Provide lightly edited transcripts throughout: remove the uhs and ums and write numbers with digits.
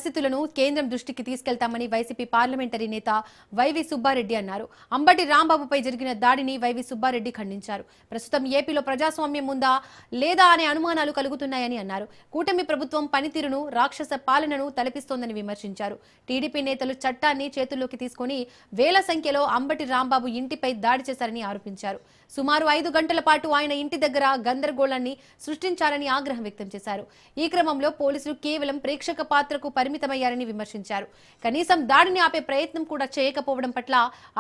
పరిస్థితులను కేంద్రం దృష్టికి తీసుకెళ్తామని వైసీపీ పార్లమెంటరీ నేత వైవి సుబ్బారెడ్డి అన్నారు. అంబటి రాంబాబుపై జరిగిన దాడిని వైవి సుబ్బారెడ్డి ఖండించారు. ప్రస్తుతం ఏపీలో ప్రజాస్వామ్యం ఉందా లేదా అనే అనుమానాలు కలుగుతున్నాయని అన్నారు. కూటమి ప్రభుత్వం పనితీరును, రాక్షస పాలనను తలపిస్తోందని విమర్శించారు. టీడీపీ నేతలు చట్టాన్ని చేతుల్లోకి తీసుకుని వేల సంఖ్యలో అంబటి రాంబాబు ఇంటిపై దాడి చేశారని ఆరోపించారు. సుమారు 5 గంటల పాటు ఆయన ఇంటి దగ్గర గందరగోళాన్ని సృష్టించారని ఆగ్రహం వ్యక్తం చేశారు. ఈ క్రమంలో పోలీసులు కేవలం ప్రేక్షక పాత్రకు పరిమితమయ్యారని విమర్శించారు. కనీసం దాడిని ఆపే ప్రయత్నం కూడా చేయకపోవడం పట్ల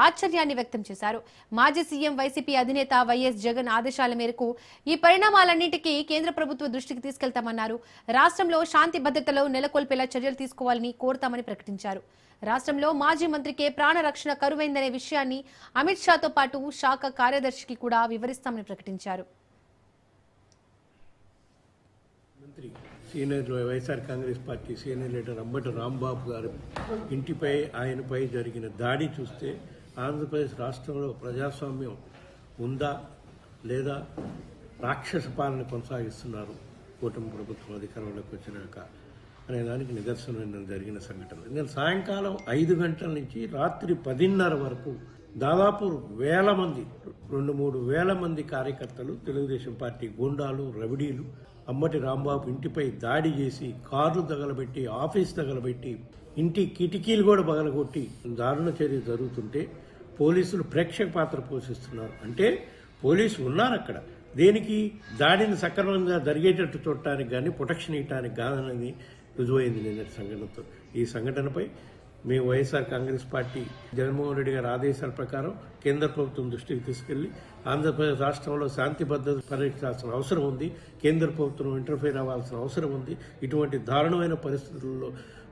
ఆశ్చర్యాన్ని వ్యక్తం చేశారు. మాజీ సీఎం వైసీపీ అధినేత వైఎస్ జగన్ ఆదేశాల మేరకు ఈ పరిణామాలన్నింటికీ కేంద్ర ప్రభుత్వ దృష్టికి తీసుకెళ్తామన్నారు. రాష్ట్రంలో శాంతి భద్రతలు నెలకొల్పేలా చర్యలు తీసుకోవాలని కోరుతామని ప్రకటించారు. రాష్ట్రంలో మాజీ మంత్రికే ప్రాణ రక్షణ కరువైందనే విషయాన్ని అమిత్ షాతో పాటు శాఖ కార్యదర్శికి కూడా వివరిస్తామని ప్రకటించారు. Senior YSR Congress party senior leader Ambati Rambabu గారు ఇంటిపై ఆయనపై జరిగిన దాడి చూస్తే ఆంధ్రప్రదేశ్ రాష్ట్రంలో ప్రజాస్వామ్యం ఉందా లేదా రాక్షస పాలన కొనసాగిస్తున్నారు కూటమి ప్రభుత్వం అధికారంలోకి వచ్చినాక అనే దానికి నిదర్శనం జరిగిన సంఘటన. నేను సాయంకాలం 5 గంటల నుంచి రాత్రి 10:30 వరకు దాదాపు 1000 మంది 2-3 వేల మంది కార్యకర్తలు, తెలుగుదేశం పార్టీ గూండాలు, రవిడీలు అంబటి రాంబాబు ఇంటిపై దాడి చేసి కార్లు తగలబెట్టి, ఆఫీస్ తగలబెట్టి, ఇంటి కిటికీలు కూడా పగలగొట్టి దారుణ చర్య జరుగుతుంటే పోలీసులు ప్రేక్షక పాత్ర పోషిస్తున్నారు. అంటే పోలీసులు ఉన్నారు అక్కడ. దేనికి? దాడిని సక్రమంగా జరిగేటట్టు చూడటానికి కానీ ప్రొటెక్షన్ ఇవ్వడానికి కాదనేది రుజువైంది నిన్నటి సంఘటనతో. ఈ సంఘటనపై మేము వైఎస్ఆర్ కాంగ్రెస్ పార్టీ జగన్మోహన్ రెడ్డి గారి ఆదేశాల ప్రకారం కేంద్ర ప్రభుత్వం దృష్టికి తీసుకెళ్లి ఆంధ్రప్రదేశ్ రాష్ట్రంలో శాంతి భద్రత పరిరక్షించాల్సిన అవసరం ఉంది. కేంద్ర ప్రభుత్వం ఇంటర్ఫీర్ అవ్వాల్సిన అవసరం ఉంది. ఇటువంటి దారుణమైన పరిస్థితుల్లో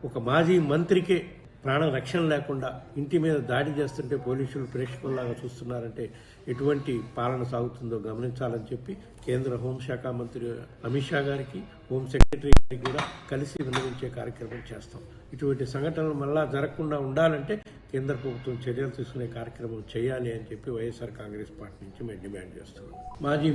ఒక మాజీ మంత్రికే ప్రాణ రక్షణ లేకుండా ఇంటి మీద దాడి చేస్తుంటే పోలీసులు ప్రేక్షకుల్లాగా చూస్తున్నారంటే ఎటువంటి పాలన సాగుతుందో గమనించాలని చెప్పి కేంద్ర హోంశాఖ మంత్రి అమిత్ షా గారికి, హోం సెక్రటరీ గారికి కూడా కలిసి విన్నవించే కార్యక్రమం చేస్తాం. ఇటువంటి సంఘటనలు మళ్ళా జరగకుండా ఉండాలంటే కేంద్ర ప్రభుత్వం చర్యలు తీసుకునే కార్యక్రమం చేయాలి అని చెప్పి వైఎస్ఆర్ కాంగ్రెస్ పార్టీ నుంచి మేము డిమాండ్ చేస్తున్నాం. మాజీ